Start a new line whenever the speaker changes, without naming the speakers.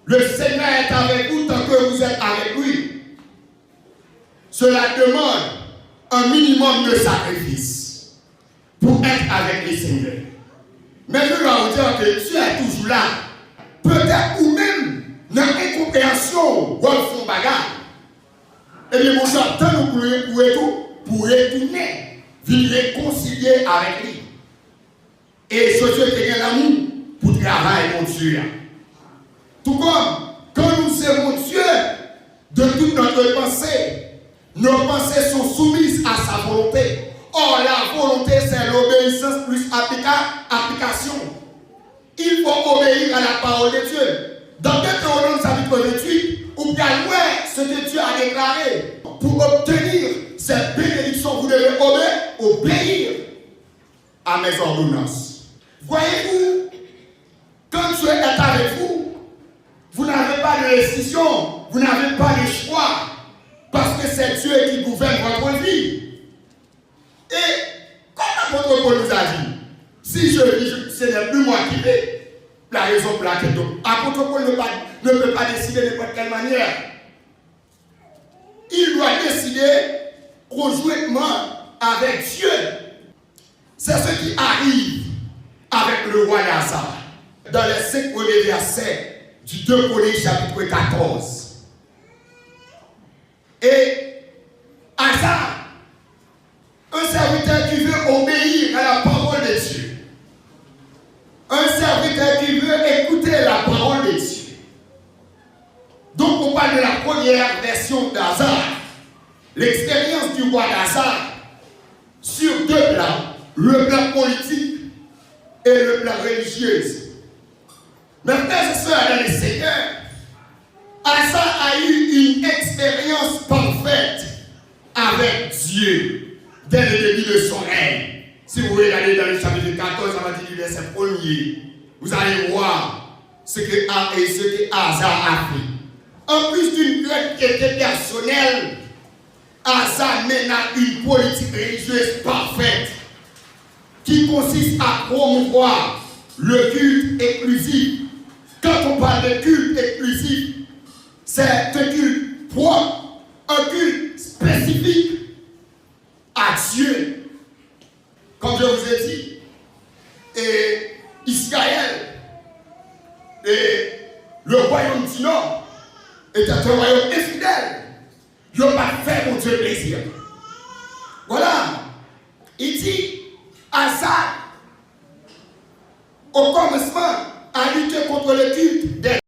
Le Seigneur est avec vous tant que vous êtes avec lui. Cela demande un minimum de sacrifice pour être avec les Seigneurs. Mais je dois vous dire que Dieu est toujours là. Peut-être ou même dans l'incompréhension, vous font bagarre. Eh bien, mon cher, tant nous pour retourner, venir réconcilier avec lui. Et ce Dieu qui est l'amour pour travailler mon Dieu. Tout comme, quand nous aimons Dieu, de toute notre pensée, nos pensées sont soumises à sa volonté. Or, la volonté, c'est l'obéissance plus application. Il faut obéir à la parole de Dieu. Dans Deutéronome chapitre 28, ou bien ce que Dieu a déclaré. Pour obtenir cette bénédiction, vous devez obéir à mes ordonnances. Voyez-vous, quand Dieu est avec vous, vous n'avez pas de décision, vous n'avez pas de choix, parce que c'est Dieu qui gouverne votre vie. Et comme l'apôtre Paul nous a dit, si je vis, ce n'est plus moi qui vais, la raison pour laquelle l'apôtre Paul ne peut pas décider de n'importe quelle manière. Il doit décider conjointement avec Dieu. C'est ce qui arrive avec le roi Lazare. Dans les 5 premiers versets du 2 Corinthiens chapitre 14. Et Lazare, un serviteur qui veut obéir à la parole de Dieu. Un serviteur qui veut écouter la parole de Dieu. Donc on parle de la première version d'Azar. L'expérience du roi d'Azar sur 2 plans, le plan politique et le plan religieux. Maintenant, ce soir dans le Seigneur, Azar a eu une expérience parfaite avec Dieu dès le début de son règne. Si vous regardez dans le chapitre 14, à partir du verset 1er, vous allez voir ce que Azar a fait. En plus d'une grande qualité personnelle, Azar mène à une politique religieuse parfaite qui consiste à promouvoir le culte exclusif. Quand on parle de culte exclusif, c'est un culte propre, un culte spécifique à Dieu. Comme je vous ai dit, et Israël et le royaume du Nord était un royaume infidèle. Ils n'ont pas fait mon Dieu plaisir. Voilà. Il dit, Azar, au commencement, a lutté contre le culte des